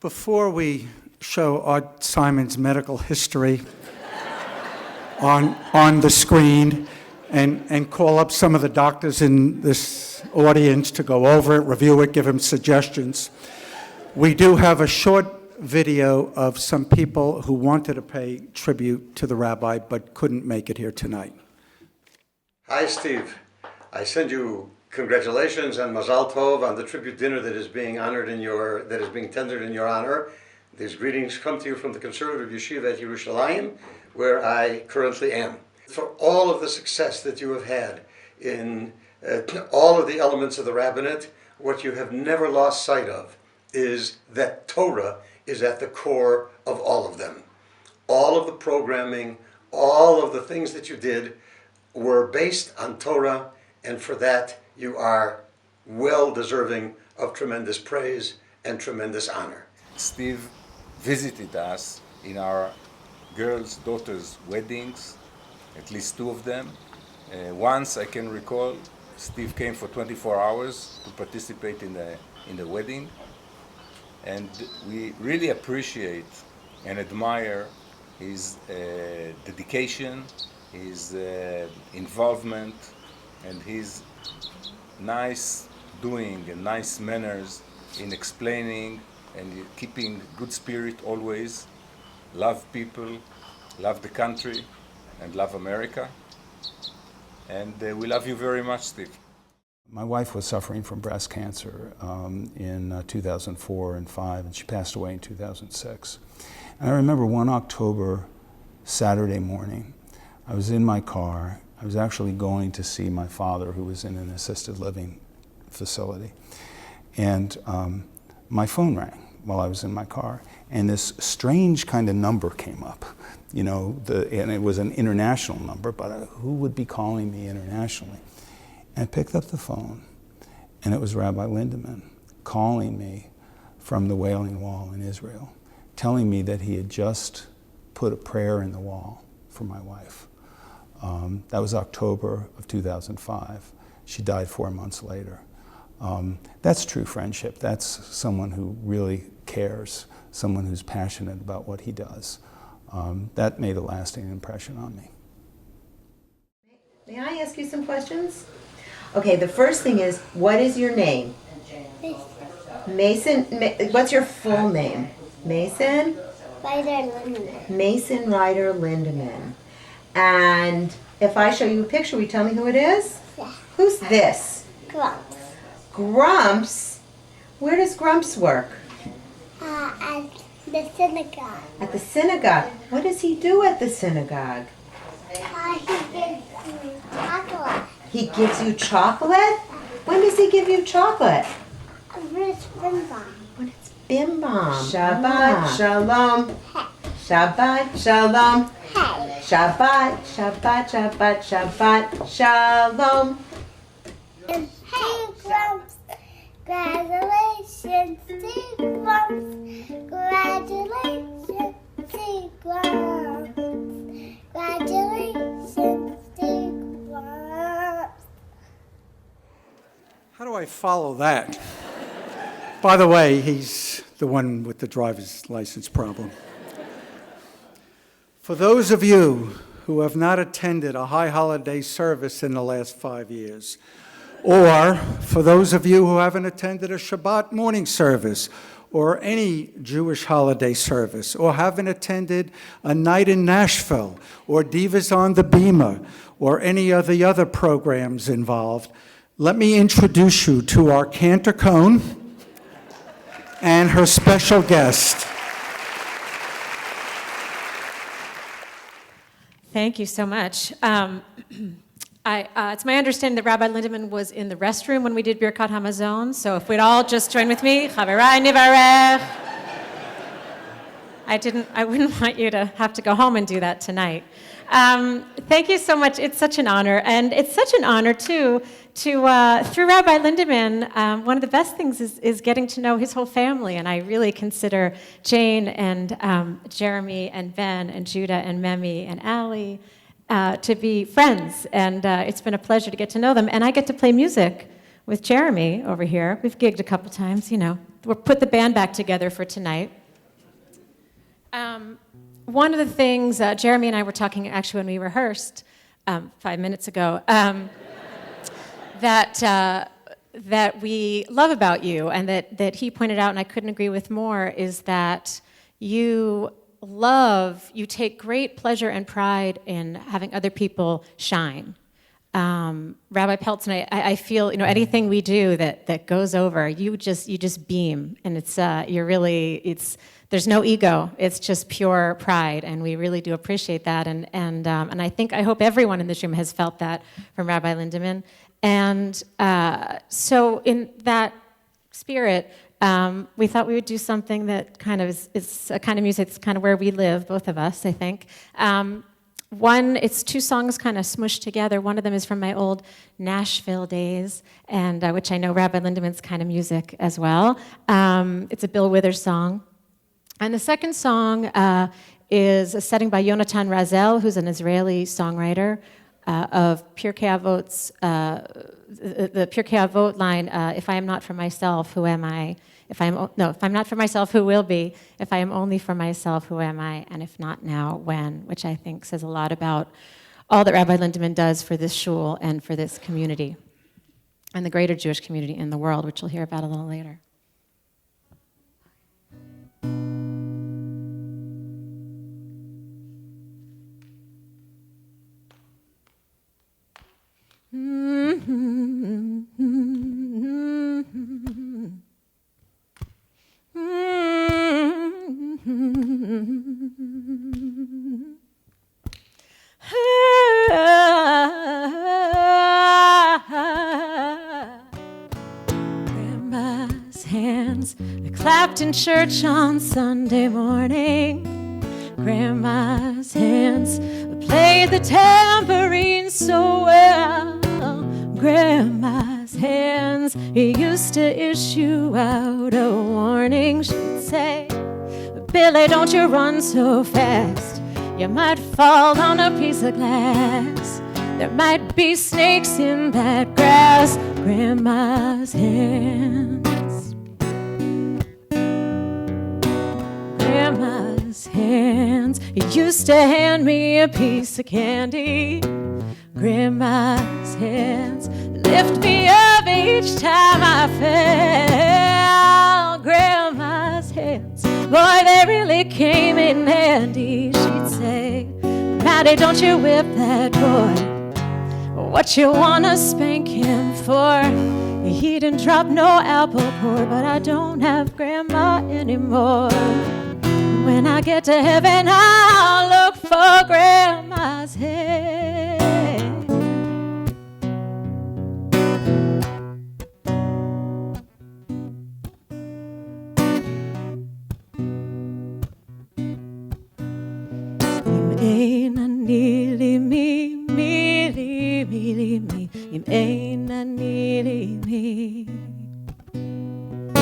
Before we show Art Simon's medical history on the screen and call up some of the doctors in this audience to go over it, review it, give him suggestions, we do have a short video of some people who wanted to pay tribute to the rabbi but couldn't make it here tonight. Hi, Steve. I send you congratulations and Mazal Tov on the tribute dinner that is being tendered in your honor. These greetings come to you from the conservative yeshiva at Yerushalayim, where I currently am. For all of the success that you have had in all of the elements of the rabbinate, what you have never lost sight of is that Torah is at the core of all of them. All of the programming, all of the things that you did were based on Torah, and for that you are well deserving of tremendous praise and tremendous honor. Steve visited us in our daughters' weddings, at least two of them. Once I can recall, Steve came for 24 hours to participate in the wedding, and we really appreciate and admire his dedication, his involvement, and his nice doing and nice manners in explaining and keeping good spirit always, love people, love the country, and love America. And we love you very much, Steve. My wife was suffering from breast cancer in 2004 and 5, and she passed away in 2006. And I remember one October Saturday morning, I was in my car. I was actually going to see my father, who was in an assisted living facility. And my phone rang while I was in my car, and this strange kind of number came up, and it was an international number, but who would be calling me internationally? And I picked up the phone, and it was Rabbi Lindemann calling me from the Wailing Wall in Israel, telling me that he had just put a prayer in the wall for my wife. That was October of 2005. She died 4 months later. That's true friendship. That's someone who really cares, someone who's passionate about what he does. That made a lasting impression on me. May I ask you some questions? Okay, the first thing is, what is your name? Mason. What's your full name? Mason? Ryder Lindemann. Mason Ryder Lindemann. And if I show you a picture, will you tell me who it is? Yeah. Who's this? Grumps. Grumps? Where does Grumps work? At the synagogue. At the synagogue. What does he do at the synagogue? He gives me chocolate. He gives you chocolate? When does he give you chocolate? It's Lindemann. When it's Bim Bam. Shabbat Shalom. Hey. Shabbat Shalom. Hey. Shabbat, Shabbat, Shabbat, Shabbat Shalom. And hey, Grumps. Congratulations, Steve Grumps. Congratulations, Steve Grumps. Congratulations, Steve Grumps. How do I follow that? By the way, he's the one with the driver's license problem. For those of you who have not attended a high holiday service in the last 5 years, or for those of you who haven't attended a Shabbat morning service, or any Jewish holiday service, or haven't attended a night in Nashville, or Divas on the Bima, or any of the other programs involved, let me introduce you to our Cantor Cone and her special guest. Thank you so much. It's my understanding that Rabbi Lindemann was in the restroom when we did Birkat Hamazon, so if we'd all just join with me, Chaverai Nivarech. I wouldn't want you to have to go home and do that tonight. Thank you so much. It's such an honor, and it's such an honor too through Rabbi Lindemann. One of the best things is getting to know his whole family, and I really consider Jane and Jeremy and Ben and Judah and Memi and Allie to be friends, and it's been a pleasure to get to know them. And I get to play music with Jeremy over here. We've gigged a couple times, we'll put the band back together for tonight. One of the things, Jeremy and I were talking actually when we rehearsed 5 minutes ago, that we love about you, and that he pointed out, and I couldn't agree with more, is that you take great pleasure and pride in having other people shine. Rabbi Peltz and I feel, anything we do that goes over, you just beam, and there's no ego, it's just pure pride, and we really do appreciate that, and I hope everyone in this room has felt that from Rabbi Lindemann. And so in that spirit, we thought we would do something that kind of is a kind of music that's kind of where we live, both of us, I think. It's 2 songs kind of smushed together. One of them is from my old Nashville days, and which I know Rabbi Lindemann's kind of music as well. It's a Bill Withers song. And the second song is a setting by Yonatan Razel, who's an Israeli songwriter, of Pirkei Avot's, the Pirkei Avot line, if I am not for myself, who am I? If I'm not for myself, who will be? If I am only for myself, who am I? And if not now, when? Which I think says a lot about all that Rabbi Lindemann does for this shul and for this community, and the greater Jewish community in the world, which we'll hear about a little later. Grandma's hands clapped in church on Sunday morning. Grandma's hands played the tambourine so well. Grandma's hands used to issue out a warning. She'd say, Billy, don't you run so fast. You might fall on a piece of glass. There might be snakes in that grass. Grandma's hands. Grandma's hands used to hand me a piece of candy. Grandma's hands lift me up each time I fell. Grandma's hands, boy, they really came in handy. She'd say, Maddie, don't you whip that boy. What you wanna spank him for? He didn't drop no apple core, but I don't have Grandma anymore. When I get to heaven, I'll look for Grandma's head. Im nili mi, mili, mili, mi. Im eina nili mi. Im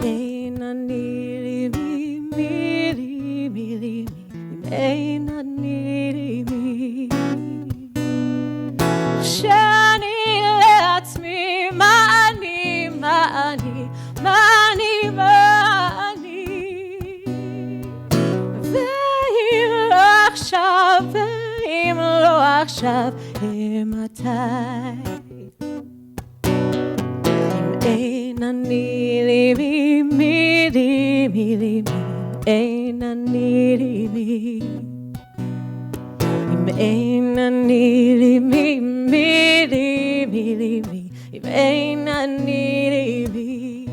eina nili mi, mili, mili, mi. Im eina nili mi. Shani lets me money, money, money, money. ואם לא עכשיו, מתי? אם אין אני לי מי לי מי לי מי, אין אני לי מי. אם אין אני לי מי לי מי לי מי, אם אין אני לי מי.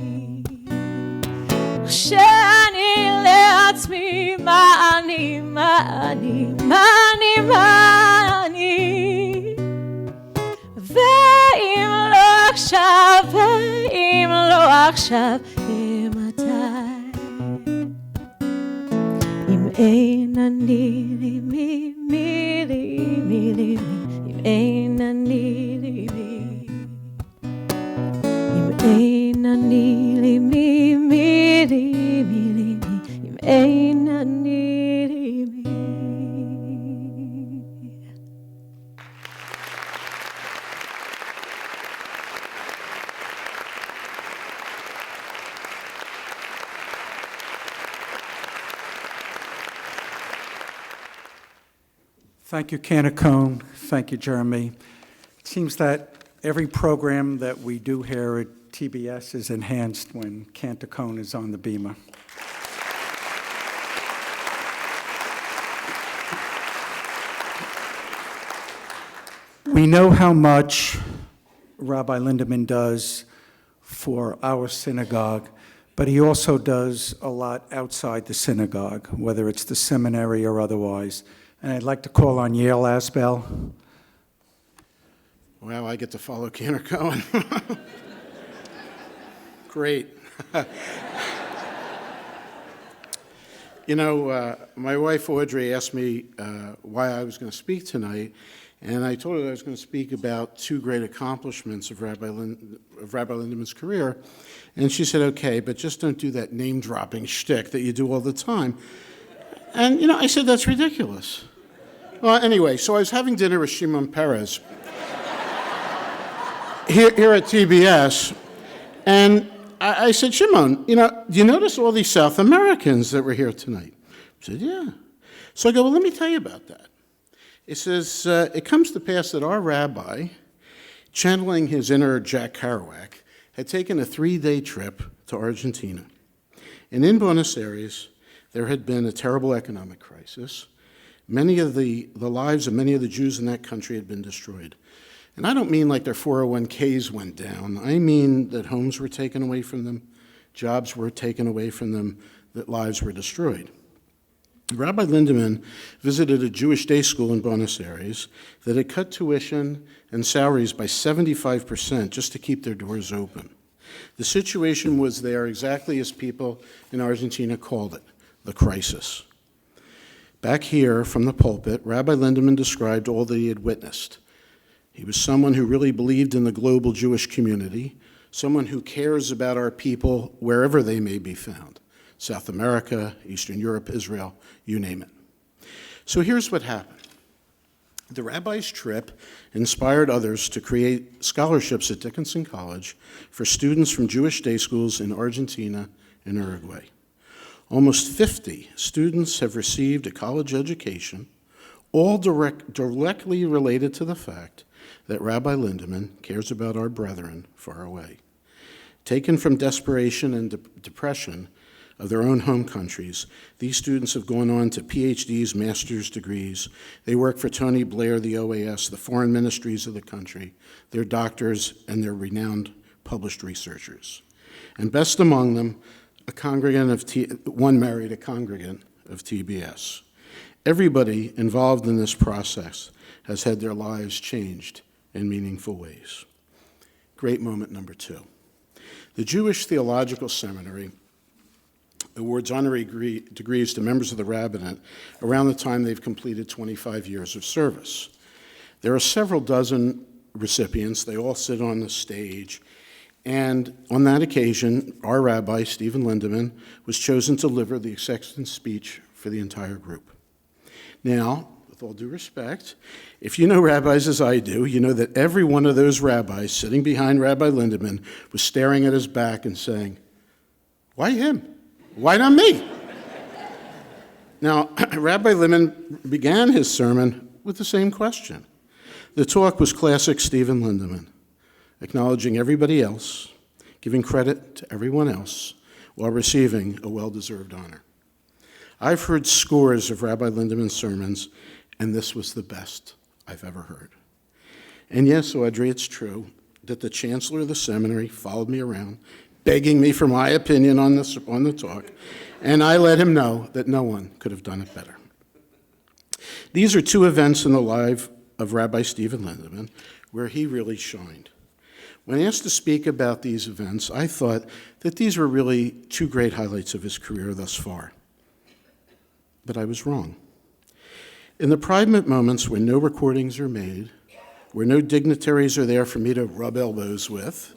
שאני לעצמי money, money, money, money. ואם לא עכשיו, ואם לא עכשיו, מתי? אם אין אני לי מי, מי לי, מי לי, מי. אם אין אני לי מי. אם אין אני לי מי, מי לי, מי לי, מי. אם אין אני לי מי. Thank you, Canacone. Thank you, Jeremy. It seems that every program that we do here at TBS is enhanced when Cantacone is on the beamer. We know how much Rabbi Lindemann does for our synagogue, but he also does a lot outside the synagogue, whether it's the seminary or otherwise. And I'd like to call on Yale Asbel. Wow, I get to follow Cantor Cohen. Great. You know, my wife Audrey asked me why I was going to speak tonight, and I told her that I was going to speak about two great accomplishments of Rabbi Lindemann's career. And she said, okay, but just don't do that name-dropping shtick that you do all the time. And, you know, I said, that's ridiculous. Well, anyway, so I was having dinner with Shimon Peres here at TBS, and I said, Shimon, you know, do you notice all these South Americans that were here tonight? He said, yeah. So I go, well, let me tell you about that. It says, it comes to pass that our rabbi, channeling his inner Jack Kerouac, had taken a 3-day trip to Argentina. And in Buenos Aires, there had been a terrible economic crisis. Many of the lives of many of the Jews in that country had been destroyed. And I don't mean like their 401ks went down. I mean that homes were taken away from them, jobs were taken away from them, that lives were destroyed. Rabbi Lindemann visited a Jewish day school in Buenos Aires that had cut tuition and salaries by 75% just to keep their doors open. The situation was there exactly as people in Argentina called it, the crisis. Back here from the pulpit, Rabbi Lindemann described all that he had witnessed. He was someone who really believed in the global Jewish community, someone who cares about our people wherever they may be found. South America, Eastern Europe, Israel, you name it. So here's what happened. The rabbi's trip inspired others to create scholarships at Dickinson College for students from Jewish day schools in Argentina and Uruguay. Almost 50 students have received a college education, all directly related to the fact that Rabbi Lindemann cares about our brethren far away. Taken from desperation and depression of their own home countries, these students have gone on to PhDs, master's degrees. They work for Tony Blair, the OAS, the foreign ministries of the country. They're doctors and they're renowned published researchers. And best among them, one married a congregant of TBS. Everybody involved in this process has had their lives changed in meaningful ways. Great moment number 2. The Jewish Theological Seminary awards honorary degrees to members of the rabbinate around the time they've completed 25 years of service. There are several dozen recipients. They all sit on the stage. And on that occasion, our rabbi, Stephen Lindemann, was chosen to deliver the acceptance speech for the entire group. Now, with all due respect, if you know rabbis as I do, you know that every one of those rabbis sitting behind Rabbi Lindemann was staring at his back and saying, why him? Why not me? Now, Rabbi Lindemann began his sermon with the same question. The talk was classic Stephen Lindemann, acknowledging everybody else, giving credit to everyone else, while receiving a well-deserved honor. I've heard scores of Rabbi Lindemann's sermons, and this was the best I've ever heard. And yes, Audrey, it's true that the chancellor of the seminary followed me around, begging me for my opinion on the talk, and I let him know that no one could have done it better. These are two events in the life of Rabbi Stephen Lindemann where he really shined. When asked to speak about these events, I thought that these were really two great highlights of his career thus far. But I was wrong. In the private moments when no recordings are made, where no dignitaries are there for me to rub elbows with,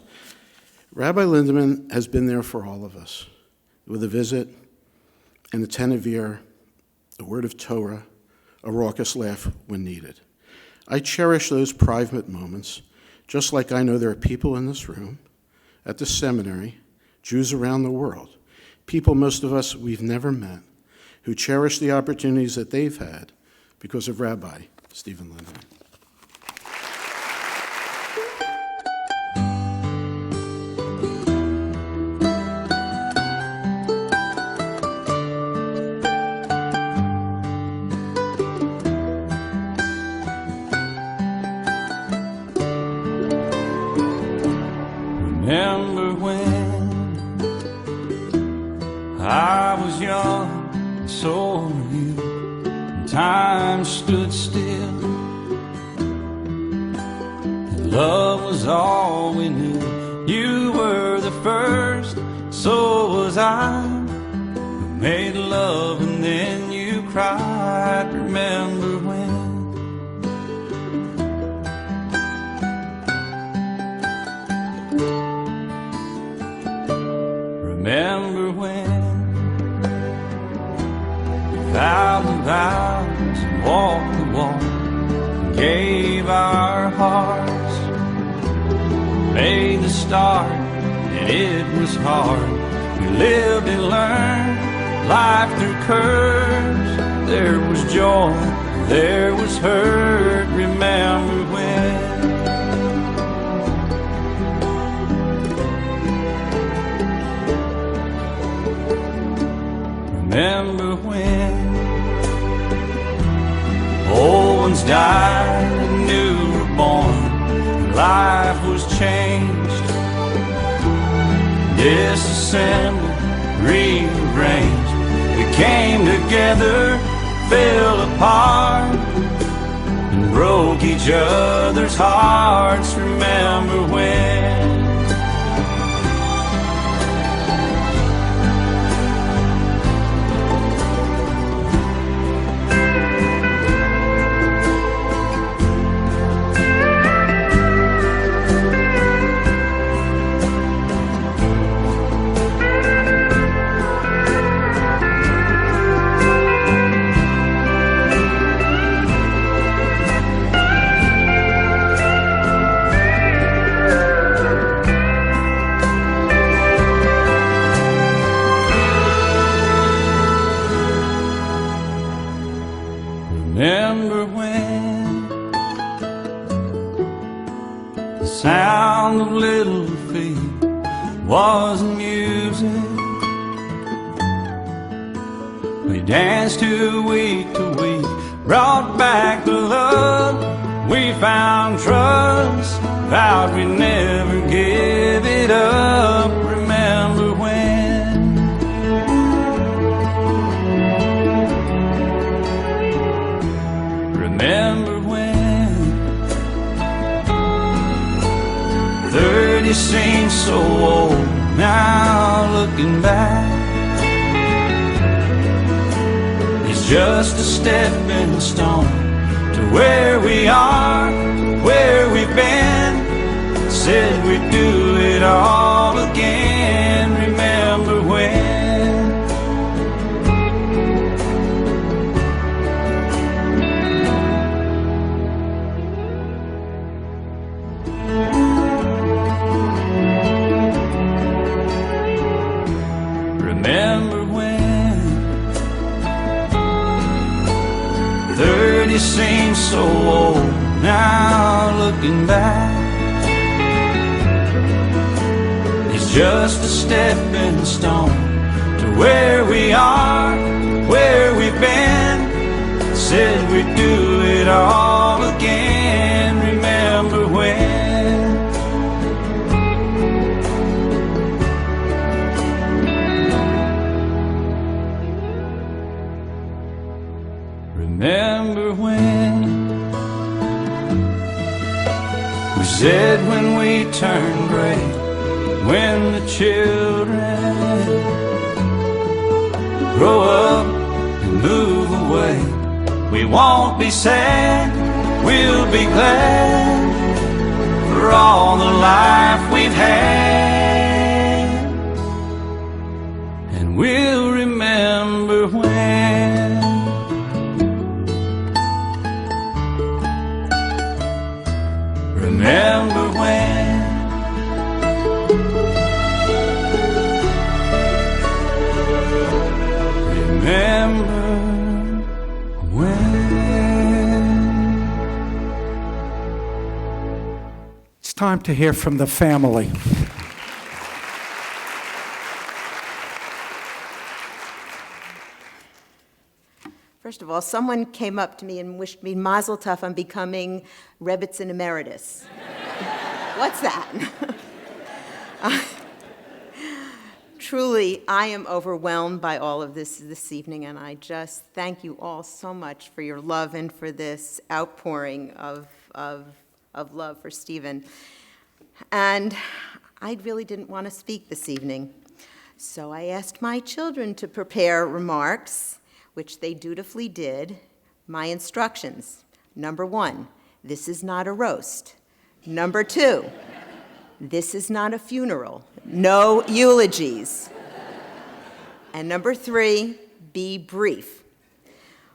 Rabbi Lindemann has been there for all of us, with a visit, an attentive ear, a word of Torah, a raucous laugh when needed. I cherish those private moments, just like I know there are people in this room, at the seminary, Jews around the world, people most of us we've never met, who cherish the opportunities that they've had because of Rabbi Stephen Lindemann. Remember when I was young, and so were you, and time stood still, and love was all we knew. You were the first, so was I, who made love and then you cried. Remember when? Remember when we vowed the vows and walked the walk and gave our hearts, made the start and it was hard. We lived and learned life through curves. There was joy, there was hurt. Remember when? Remember when old ones died and new were born, and life was changed, disassembled, rearranged. We came together, fell apart, and broke each other's hearts. Remember when? Remember when the sound of little feet was music? We danced to week, brought back the love. We found trust, vowed we'd never give it up. Remember when? Remember when 30 seems so old now, looking back. It's just a stepping stone to where we are, where we've been. Said we'd do it all again. Remember when? Remember when 30 seems so old now, looking back. It's just a stepping stone to where we are, where we've been. Said we'd do it all again. Remember when? Remember when we said when we turn gray, when the children grow up and move away, we won't be sad, we'll be glad for all the life we've had. And we'll remember when. Remember when? Remember when? time to hear from the family. First of all, someone came up to me and wished me mazel tov on becoming Rebbitzin Emeritus. What's that? Truly, I am overwhelmed by all of this evening, and I just thank you all so much for your love and for this outpouring of love for Stephen. And I really didn't want to speak this evening, so I asked my children to prepare remarks, which they dutifully did. My instructions: number 1, this is not a roast. Number 2, this is not a funeral. No eulogies. And number 3, be brief.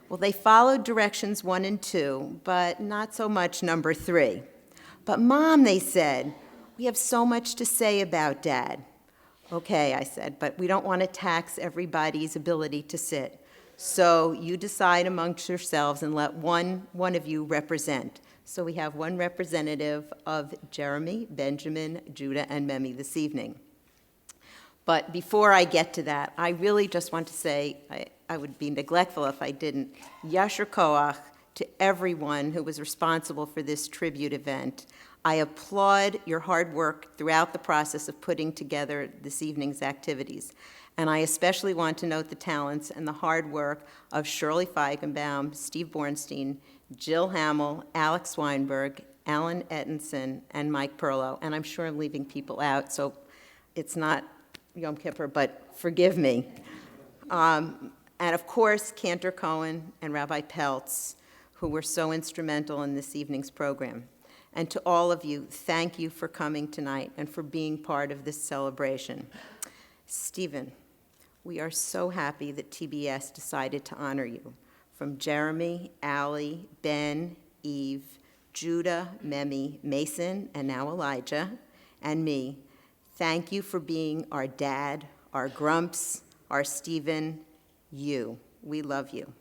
Well, they followed directions 1 and 2, but not so much number 3. But Mom, they said, we have so much to say about Dad. Okay, I said, but we don't want to tax everybody's ability to sit. So you decide amongst yourselves and let one of you represent. So we have one representative of Jeremy, Benjamin, Judah, and Memi this evening. But before I get to that, I really just want to say, I would be neglectful if I didn't, Yasher Koach to everyone who was responsible for this tribute event. I applaud your hard work throughout the process of putting together this evening's activities. And I especially want to note the talents and the hard work of Shirley Feigenbaum, Steve Bornstein, Jill Hamill, Alex Weinberg, Alan Ettinson, and Mike Perlow. And I'm sure I'm leaving people out, so it's not Yom Kippur, but forgive me. And of course, Cantor Cohen and Rabbi Peltz, who were so instrumental in this evening's program. And to all of you, thank you for coming tonight and for being part of this celebration. Stephen, we are so happy that TBS decided to honor you. From Jeremy, Allie, Ben, Eve, Judah, Memi, Mason, and now Elijah, and me, thank you for being our dad, our Grumps, our Stephen, you. We love you.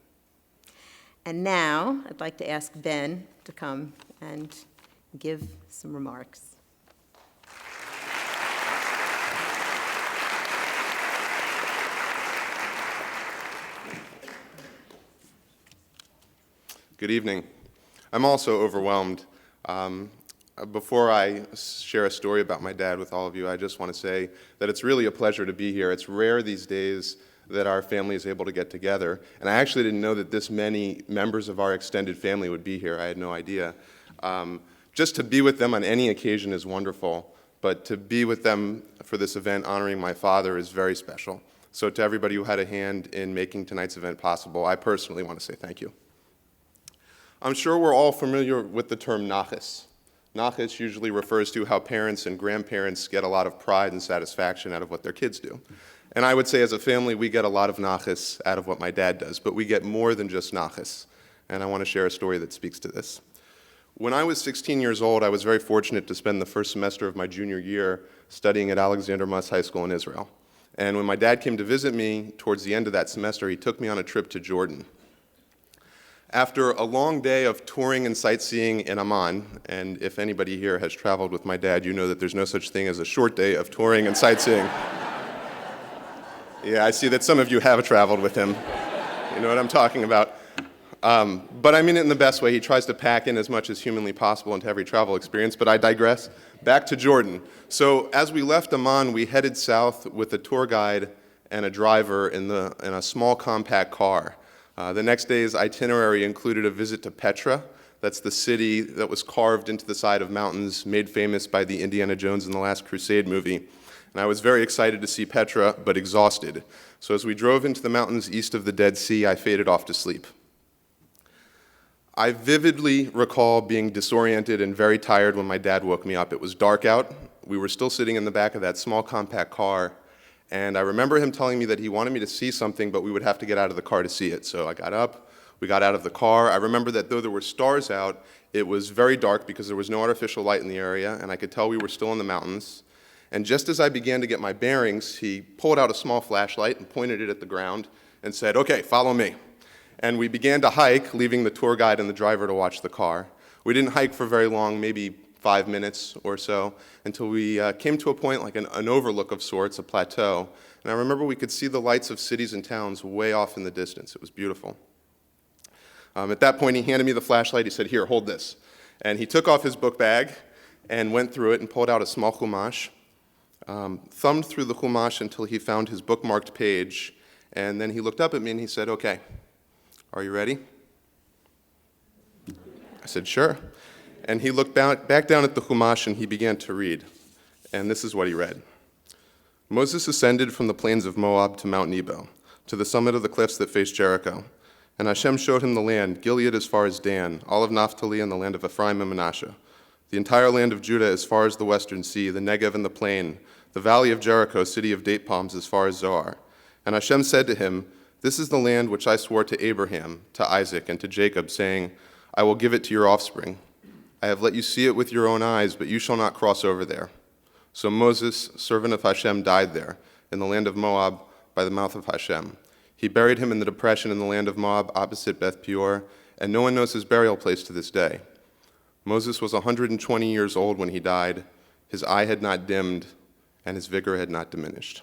And now, I'd like to ask Ben to come and give some remarks. Good evening. I'm also overwhelmed. Before I share a story about my dad with all of you, I just want to say that it's really a pleasure to be here. It's rare these days that our family is able to get together, and I actually didn't know that this many members of our extended family would be here. I had no idea. Just to be with them on any occasion is wonderful, but to be with them for this event honoring my father is very special. So to everybody who had a hand in making tonight's event possible, I personally want to say thank you. I'm sure we're all familiar with the term nachas. Nachas usually refers to how parents and grandparents get a lot of pride and satisfaction out of what their kids do. And I would say as a family, we get a lot of nachas out of what my dad does, but we get more than just nachas. And I want to share a story that speaks to this. When I was 16 years old, I was very fortunate to spend the first semester of my junior year studying at Alexander Muss High School in Israel. And when my dad came to visit me towards the end of that semester, he took me on a trip to Jordan. After a long day of touring and sightseeing in Amman, and if anybody here has traveled with my dad, you know that there's no such thing as a short day of touring and sightseeing. Yeah, I see that some of you have traveled with him. You know what I'm talking about. But I mean it in the best way. He tries to pack in as much as humanly possible into every travel experience, but I digress. Back to Jordan. So as we left Amman, we headed south with a tour guide and a driver in a small compact car. The next day's itinerary included a visit to Petra. That's the city that was carved into the side of mountains, made famous by the Indiana Jones and the Last Crusade movie. And I was very excited to see Petra, but exhausted. So as we drove into the mountains east of the Dead Sea, I faded off to sleep. I vividly recall being disoriented and very tired when my dad woke me up. It was dark out. We were still sitting in the back of that small compact car. And I remember him telling me that he wanted me to see something, but we would have to get out of the car to see it. So I got up, we got out of the car. I remember that though there were stars out, it was very dark because there was no artificial light in the area, and I could tell we were still in the mountains. And just as I began to get my bearings, he pulled out a small flashlight and pointed it at the ground and said, "Okay, follow me." And we began to hike, leaving the tour guide and the driver to watch the car. We didn't hike for very long, maybe 5 minutes or so until we came to a point like an overlook of sorts, a plateau. And I remember we could see the lights of cities and towns way off in the distance. It was beautiful. At that point, he handed me the flashlight. He said, "Here, hold this." And he took off his book bag and went through it and pulled out a small chumash, thumbed through the chumash until he found his bookmarked page, and then he looked up at me and he said, "Okay, are you ready?" I said, "Sure." And he looked back down at the chumash and he began to read. And this is what he read. "Moses ascended from the plains of Moab to Mount Nebo, to the summit of the cliffs that face Jericho. And Hashem showed him the land, Gilead as far as Dan, all of Naphtali and the land of Ephraim and Manasseh, the entire land of Judah as far as the western sea, the Negev and the plain, the valley of Jericho, city of date palms as far as Zoar. And Hashem said to him, This is the land which I swore to Abraham, to Isaac, and to Jacob, saying, I will give it to your offspring. I have let you see it with your own eyes, but you shall not cross over there." So Moses, servant of Hashem, died there, in the land of Moab, by the mouth of Hashem. He buried him in the depression in the land of Moab, opposite Beth Peor, and no one knows his burial place to this day. Moses was 120 years old when he died. His eye had not dimmed, and his vigor had not diminished.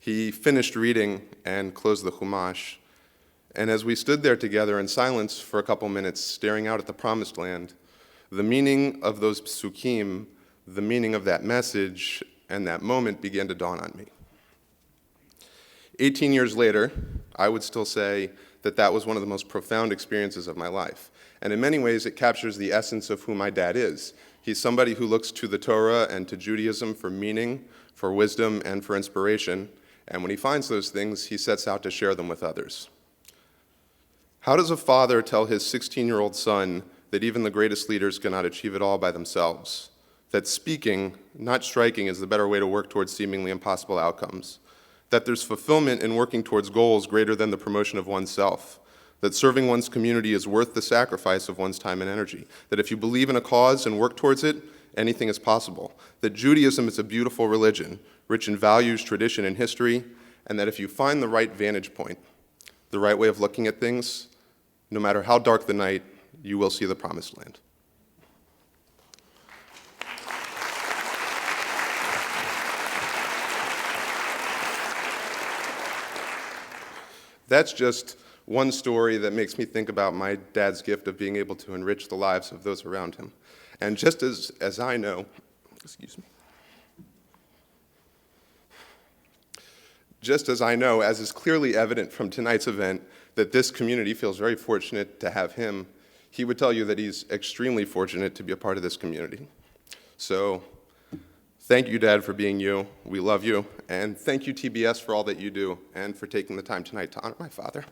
He finished reading and closed the Chumash, and as we stood there together in silence for a couple minutes, staring out at the Promised Land, the meaning of those psukim, the meaning of that message, and that moment began to dawn on me. 18 years later, I would still say that that was one of the most profound experiences of my life. And in many ways, it captures the essence of who my dad is. He's somebody who looks to the Torah and to Judaism for meaning, for wisdom, and for inspiration. And when he finds those things, he sets out to share them with others. How does a father tell his 16-year-old son that even the greatest leaders cannot achieve it all by themselves? That speaking, not striking, is the better way to work towards seemingly impossible outcomes? That there's fulfillment in working towards goals greater than the promotion of oneself? That serving one's community is worth the sacrifice of one's time and energy? That if you believe in a cause and work towards it, anything is possible? That Judaism is a beautiful religion, rich in values, tradition, and history, and that if you find the right vantage point, the right way of looking at things, no matter how dark the night, you will see the Promised Land. That's just one story that makes me think about my dad's gift of being able to enrich the lives of those around him. And just as I know, just as I know, as is clearly evident from tonight's event, that this community feels very fortunate to have him, he would tell you that he's extremely fortunate to be a part of this community. So thank you, Dad, for being you. We love you. And thank you, TBS, for all that you do and for taking the time tonight to honor my father.